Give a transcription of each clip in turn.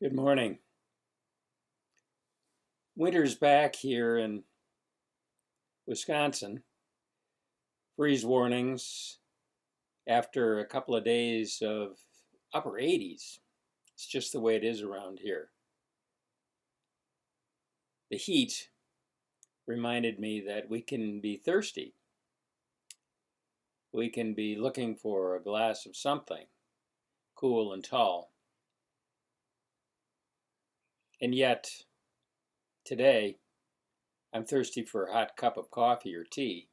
Good morning. Winter's back here in Wisconsin. Freeze warnings after a couple of days of upper 80s. It's just the way it is around here. The heat reminded me that we can be thirsty. We can be looking for a glass of something cool and tall. And yet, today, I'm thirsty for a hot cup of coffee or tea.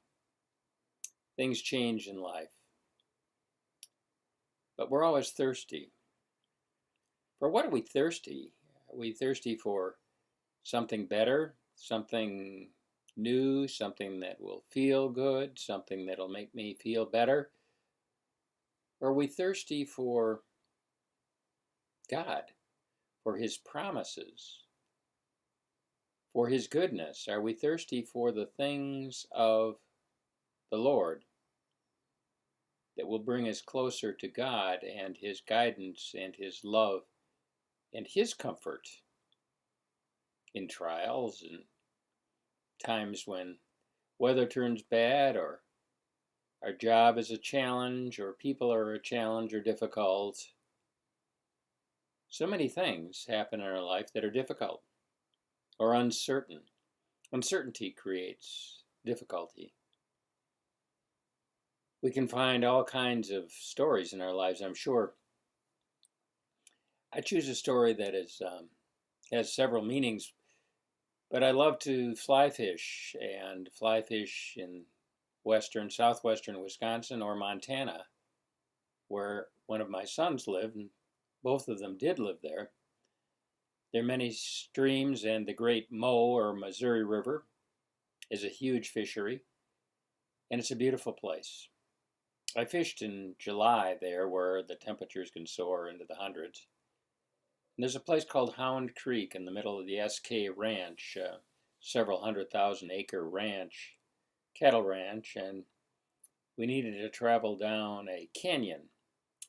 Things change in life, but we're always thirsty. For what are we thirsty? Are we thirsty for something better, something new, something that will feel good, something that'll make me feel better? Or are we thirsty for God, for His promises, for His goodness? Are we thirsty for the things of the Lord that will bring us closer to God and His guidance and His love and His comfort in trials and times when weather turns bad, or our job is a challenge, or people are a challenge or difficult? So many things happen in our life that are difficult or uncertain. Uncertainty creates difficulty. We can find all kinds of stories in our lives, I'm sure. I choose a story that has several meanings, but I love to fly fish in southwestern Wisconsin or Montana, where one of my sons lived, and both of them did live there. There are many streams, and the Great Mo or Missouri River is a huge fishery, and it's a beautiful place. I fished in July there, where the temperatures can soar into the hundreds. And there's a place called Hound Creek in the middle of the SK Ranch, several 100,000-acre ranch, cattle ranch, and we needed to travel down a canyon,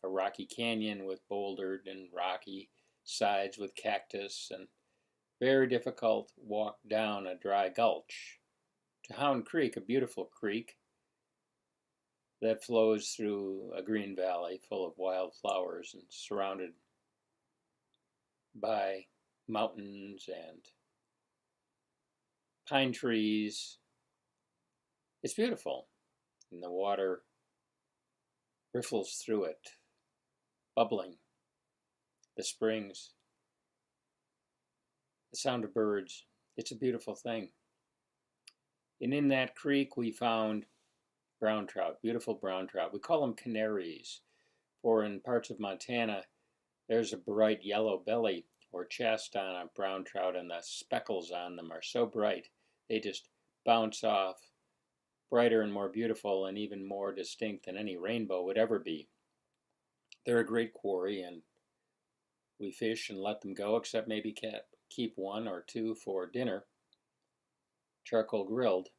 a rocky canyon with bouldered and rocky sides with cactus, and very difficult walk down a dry gulch to Hound Creek, a beautiful creek that flows through a green valley full of wildflowers and surrounded by mountains and pine trees. It's beautiful, and the water riffles through it, bubbling. The springs, the sound of birds. It's a beautiful thing. And in that creek we found brown trout, beautiful brown trout. We call them canaries, for in parts of Montana there's a bright yellow belly or chest on a brown trout, and the speckles on them are so bright they just bounce off, brighter and more beautiful and even more distinct than any rainbow would ever be. They're a great quarry, and we fish and let them go, except maybe keep one or two for dinner, charcoal grilled.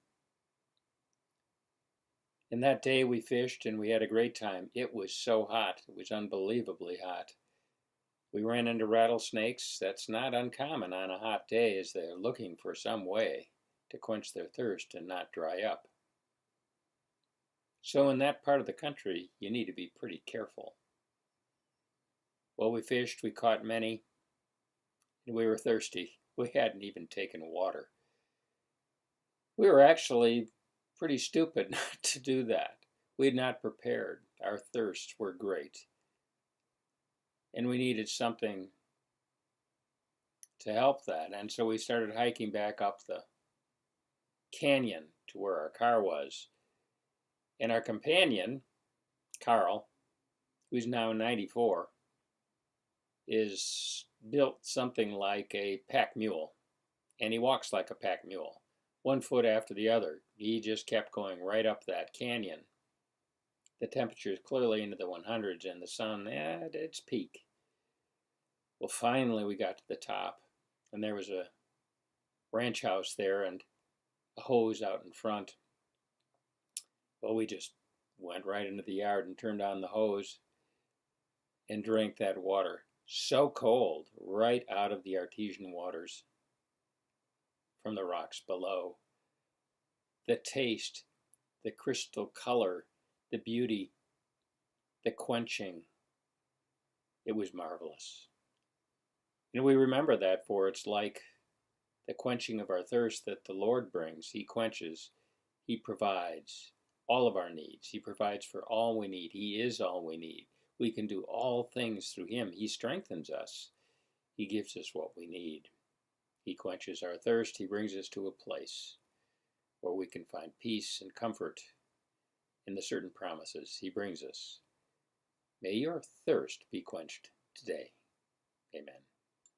And that day we fished and we had a great time. It was so hot. It was unbelievably hot. We ran into rattlesnakes. That's not uncommon on a hot day, as they're looking for some way to quench their thirst and not dry up. So in that part of the country, you need to be pretty careful. Well, we fished, we caught many, and we were thirsty. We hadn't even taken water. We were actually pretty stupid not to do that. We had not prepared. Our thirsts were great, and we needed something to help that. And so we started hiking back up the canyon to where our car was. And our companion, Carl, who's now 94, is built something like a pack mule. And he walks like a pack mule, one foot after the other. He just kept going right up that canyon. The temperature is clearly into the 100s, and the sun at its peak. Well, finally we got to the top, and there was a ranch house there and a hose out in front. Well, we just went right into the yard and turned on the hose and drank that water. so cold, right out of the artesian waters from the rocks below. The taste, the crystal color, the beauty, the quenching, it was marvelous. And we remember that, for it's like the quenching of our thirst that the Lord brings. He quenches, He provides all of our needs. He provides for all we need. He is all we need. We can do all things through Him. He strengthens us. He gives us what we need. He quenches our thirst. He brings us to a place where we can find peace and comfort in the certain promises He brings us. May your thirst be quenched today. Amen.